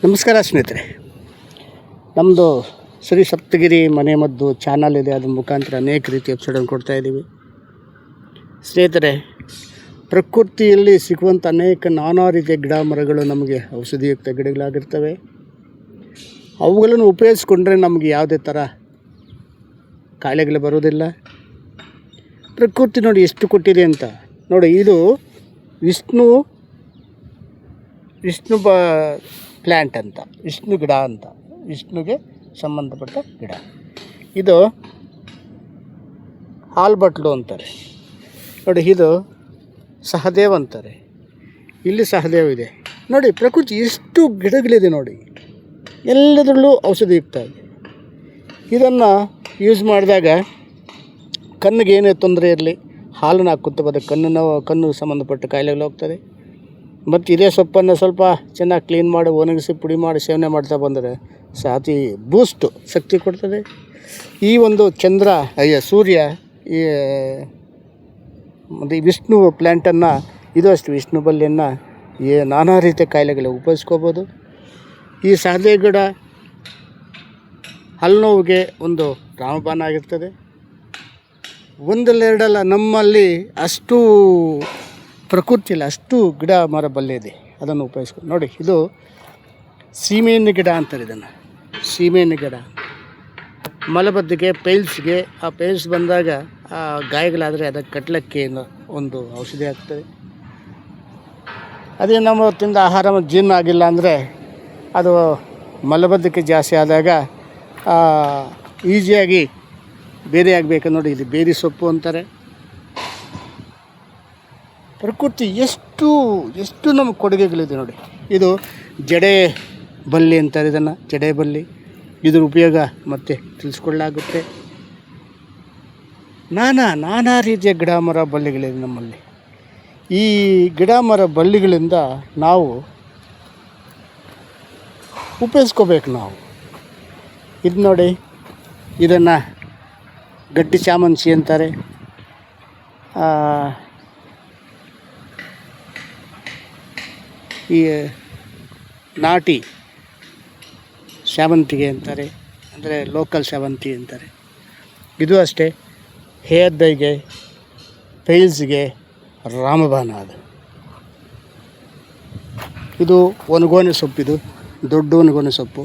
ನಮಸ್ಕಾರ ಸ್ನೇಹಿತರೆ, ನಮ್ಮದು ಶ್ರೀ ಸಪ್ತಗಿರಿ ಮನೆಮದ್ದು ಚಾನಲ್ ಇದೆ. ಅದ್ರ ಮುಖಾಂತರ ಅನೇಕ ರೀತಿಯ ಎಪಿಸೋಡನ್ನು ಕೊಡ್ತಾಯಿದ್ದೀವಿ. ಸ್ನೇಹಿತರೆ, ಪ್ರಕೃತಿಯಲ್ಲಿ ಸಿಗುವಂಥ ಅನೇಕ ನಾನಾ ರೀತಿಯ ಗಿಡ ಮರಗಳು ನಮಗೆ ಔಷಧಿಯುಕ್ತ ಗಿಡಗಳಾಗಿರ್ತವೆ. ಅವುಗಳನ್ನು ಉಪಯೋಗಿಸ್ಕೊಂಡ್ರೆ ನಮಗೆ ಯಾವುದೇ ಥರ ಕಾಯಿಲೆಗಳು ಬರೋದಿಲ್ಲ. ಪ್ರಕೃತಿ ನೋಡಿ ಎಷ್ಟು ಕೊಟ್ಟಿದೆ ಅಂತ. ನೋಡಿ, ಇದು ವಿಷ್ಣು ಪ್ಲ್ಯಾಂಟ್ ಅಂತ, ವಿಷ್ಣು ಗಿಡ ಅಂತ, ವಿಷ್ಣುಗೆ ಸಂಬಂಧಪಟ್ಟ ಗಿಡ. ಇದು ಆಲ್ಬಟ್ಲು ಅಂತಾರೆ ನೋಡಿ. ಇದು ಸಹದೇವ್ ಅಂತಾರೆ. ಇಲ್ಲಿ ಸಹದೇವ್ ಇದೆ ನೋಡಿ. ಪ್ರಕೃತಿ ಎಷ್ಟು ಗಿಡಗಳಿದೆ ನೋಡಿ, ಎಲ್ಲದರಲ್ಲೂ ಔಷಧಿಯುಕ್ತ ಇದೆ. ಇದನ್ನು ಯೂಸ್ ಮಾಡಿದಾಗ ಕಣ್ಣಿಗೆ ಏನೇ ತೊಂದರೆ ಇರಲಿ, ಹಾಲನ್ನು ಹಾಕುತ್ತೆ, ಬದ ಕಣ್ಣು ಸಂಬಂಧಪಟ್ಟ ಕಾಯಿಲೆಗಳು ಹೋಗ್ತದೆ. ಮತ್ತು ಇದೇ ಸೊಪ್ಪನ್ನು ಸ್ವಲ್ಪ ಚೆನ್ನಾಗಿ ಕ್ಲೀನ್ ಮಾಡಿ ಒಣಗಿಸಿ ಪುಡಿ ಮಾಡಿ ಸೇವನೆ ಮಾಡ್ತಾ ಬಂದರೆ ಅತಿ ಬೂಸ್ಟು ಶಕ್ತಿ ಕೊಡ್ತದೆ. ಈ ಒಂದು ಸೂರ್ಯ ಈ ಮತ್ತು ವಿಷ್ಣು ಪ್ಲ್ಯಾಂಟನ್ನು, ಇದು ಅಷ್ಟು ವಿಷ್ಣು ಬಳ್ಳಿಯನ್ನು ನಾನಾ ರೀತಿಯ ಕಾಯಿಲೆಗಳಿಗೆ ಉಪಯೋಗಿಸ್ಕೋಬೋದು. ಈ ಸಹದೇ ಗಿಡ ಹಲ್ಲು ನೋವಿಗೆ ಒಂದು ರಾಮಬಾಣ ಆಗಿರ್ತದೆ. ಒಂದೆರಡಲ್ಲ, ನಮ್ಮಲ್ಲಿ ಅಷ್ಟು ಪ್ರಕೃತಿಯಲ್ಲಿ ಅಷ್ಟು ಗಿಡ ಮರ ಬಲ್ಲೆ ಇದೆ. ಅದನ್ನು ಉಪಯೋಗಿಸ್ಕೊಂಡು ನೋಡಿ. ಇದು ಸೀಮೆಎಣ್ಣೆ ಗಿಡ ಅಂತಾರೆ. ಇದನ್ನು ಸೀಮೆಎಣ್ಣೆ ಗಿಡ ಮಲಬದ್ಧತೆ, ಪೈಲ್ಸ್ಗೆ, ಆ ಪೈಲ್ಸ್ ಬಂದಾಗ ಆ ಗಾಯಗಳಾದರೆ ಅದಕ್ಕೆ ಕಟ್ಟಲಿಕ್ಕೆ ಒಂದು ಔಷಧಿ ಆಗ್ತದೆ. ಅದೇ ನಮ್ಮ ತಿಂದ ಆಹಾರ ಜೀರ್ಣ ಆಗಿಲ್ಲ ಅಂದರೆ ಅದು ಮಲಬದ್ಧತೆ ಜಾಸ್ತಿ ಆದಾಗ ಈಸಿಯಾಗಿ ಬೇರೆ ಆಗಬೇಕು ನೋಡಿ. ಇದು ಬೇರಿ ಸೊಪ್ಪು ಅಂತಾರೆ. ಪ್ರಕೃತಿ ಎಷ್ಟು ನಮಗೆ ಕೊಡುಗೆಗಳಿದೆ ನೋಡಿ. ಇದು ಜಡೆ ಬಳ್ಳಿ ಅಂತಾರೆ. ಇದನ್ನು ಜಡೆ ಬಳ್ಳಿ, ಇದ್ರ ಉಪಯೋಗ ಮತ್ತೆ ತಿಳಿಸ್ಕೊಳ್ಳಾಗುತ್ತೆ. ನಾನಾ ರೀತಿಯ ಗಿಡ ಮರ ಬಳ್ಳಿಗಳಿದೆ ನಮ್ಮಲ್ಲಿ. ಈ ಗಿಡ ಮರ ಬಳ್ಳಿಗಳಿಂದ ನಾವು ಉಪಯೋಗಿಸ್ಕೋಬೇಕು. ನಾವು ಇದು ನೋಡಿ, ಇದನ್ನು ಗಟ್ಟಿ ಚಾಮಂಚಿ ಅಂತಾರೆ. ಈ ನಾಟಿ ಸೇವಂತಿಗೆ ಅಂತಾರೆ, ಅಂದರೆ ಲೋಕಲ್ ಸೇವಂತಿ ಅಂತಾರೆ. ಇದು ಅಷ್ಟೇ, ಹೇರ್ ಡೈಗೆ, ಪೈಲ್ಸ್ಗೆ ರಾಮಬಾಣ. ಇದು ಒಣಗೋನೆ ಸೊಪ್ಪು. ಇದು ದೊಡ್ಡ ಒಣಗೋನೆ ಸೊಪ್ಪು.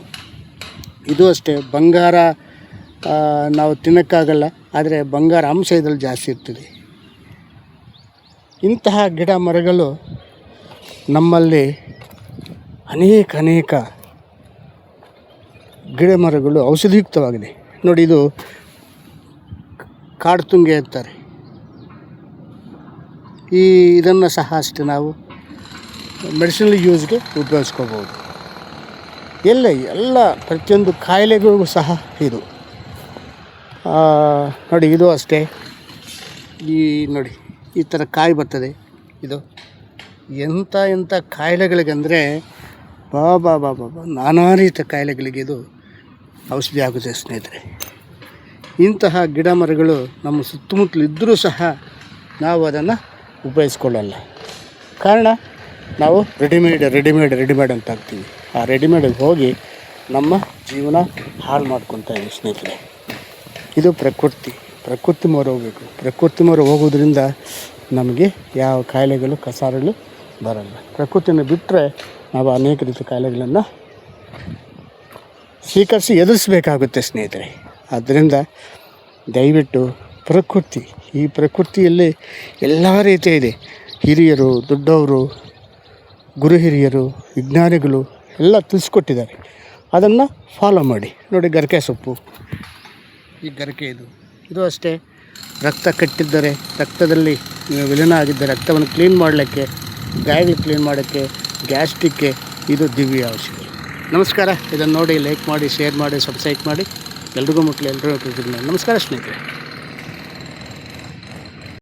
ಇದು ಅಷ್ಟೇ, ಬಂಗಾರ ನಾವು ತಿನ್ನೋಕ್ಕಾಗಲ್ಲ, ಆದರೆ ಬಂಗಾರ ಅಂಶ ಇದರಲ್ಲಿ ಜಾಸ್ತಿ ಇರ್ತದೆ. ಇಂತಹ ಗಿಡ ಮರಗಳು ನಮ್ಮಲ್ಲಿ ಅನೇಕ ಗಿಡ ಮರಗಳು ಔಷಧಿಯುಕ್ತವಾಗಿದೆ ನೋಡಿ. ಇದು ಕಾಡ್ತುಂಗೆ ಅಂತಾರೆ. ಇದನ್ನು ಸಹ ಅಷ್ಟೇ ನಾವು ಮೆಡಿಸಿನಲ್ ಯೂಸ್ಗೆ ಉಪಯೋಗಿಸ್ಕೋಬೋದು. ಎಲ್ಲ ಪ್ರತಿಯೊಂದು ಕಾಯಿಲೆಗಳಿಗೂ ಸಹ ಇದು ನೋಡಿ. ಇದು ಅಷ್ಟೇ, ನೋಡಿ ಈ ಥರ ಕಾಯಿ ಬರ್ತದೆ. ಇದು ಎಂಥ ಕಾಯಿಲೆಗಳಿಗಂದರೆ ಬಾಬಾ ನಾನಾ ರೀತಿಯ ಕಾಯಿಲೆಗಳಿಗೆ ಇದು ಔಷಧಿ ಆಗುತ್ತೆ ಸ್ನೇಹಿತರೆ. ಇಂತಹ ಗಿಡ ಮರಗಳು ನಮ್ಮ ಸುತ್ತಮುತ್ತಲು ಇದ್ದರೂ ಸಹ ನಾವು ಅದನ್ನು ಉಪಯೋಗಿಸ್ಕೊಳ್ಳಲ್ಲ. ಕಾರಣ, ನಾವು ರೆಡಿಮೇಡ್ ಅಂತ ಹಾಕ್ತೀವಿ. ಆ ರೆಡಿಮೇಡಿಗೆ ಹೋಗಿ ನಮ್ಮ ಜೀವನ ಹಾಳು ಮಾಡ್ಕೊತಾ ಇದ್ದೀವಿ ಸ್ನೇಹಿತರೆ. ಇದು ಪ್ರಕೃತಿ ಮೊರೆ ಹೋಗಬೇಕು. ಪ್ರಕೃತಿ ಮೊರೆ ಹೋಗೋದ್ರಿಂದ ನಮಗೆ ಯಾವ ಕಾಯಿಲೆಗಳು ಕಸಾರಗಳು ಬರಲ್ಲ. ಪ್ರಕೃತಿಯನ್ನು ಬಿಟ್ಟರೆ ನಾವು ಅನೇಕ ರೀತಿಯ ಕಾಯಿಲೆಗಳನ್ನು ಸ್ವೀಕರಿಸಿ ಎದುರಿಸಬೇಕಾಗುತ್ತೆ ಸ್ನೇಹಿತರೆ. ಆದ್ದರಿಂದ ದಯವಿಟ್ಟು ಈ ಪ್ರಕೃತಿಯಲ್ಲಿ ಎಲ್ಲ ರೀತಿಯ ಇದೆ. ಹಿರಿಯರು, ದೊಡ್ಡವರು, ಗುರು ಹಿರಿಯರು, ವಿಜ್ಞಾನಿಗಳು ಎಲ್ಲ ತಿಳಿಸ್ಕೊಟ್ಟಿದ್ದಾರೆ. ಅದನ್ನು ಫಾಲೋ ಮಾಡಿ ನೋಡಿ. ಗರಿಕೆ ಸೊಪ್ಪು, ಈ ಗರಿಕೆ ಇದು ಅಷ್ಟೇ, ರಕ್ತ ಕಟ್ಟಿದ್ದರೆ, ರಕ್ತದಲ್ಲಿ ವಿಲೀನ ಆಗಿದ್ದರೆ ರಕ್ತವನ್ನು ಕ್ಲೀನ್ ಮಾಡಲಿಕ್ಕೆ, ಗಾಯಗಳು ಕ್ಲೀನ್ ಮಾಡೋಕ್ಕೆ, ಗ್ಯಾಸ್ಟ್ರಿಕ್ಗೆ ಇದು ದಿವ್ಯ ಔಷಧಿ. ನಮಸ್ಕಾರ. ಇದನ್ನು ನೋಡಿ ಲೈಕ್ ಮಾಡಿ, ಶೇರ್ ಮಾಡಿ, ಸಬ್ಸ್ಕ್ರೈಬ್ ಮಾಡಿ. ಎಲ್ರಿಗೂ ಮುಟ್ಲಿ. ನಮಸ್ಕಾರ ಸ್ನೇಹಿತರೆ.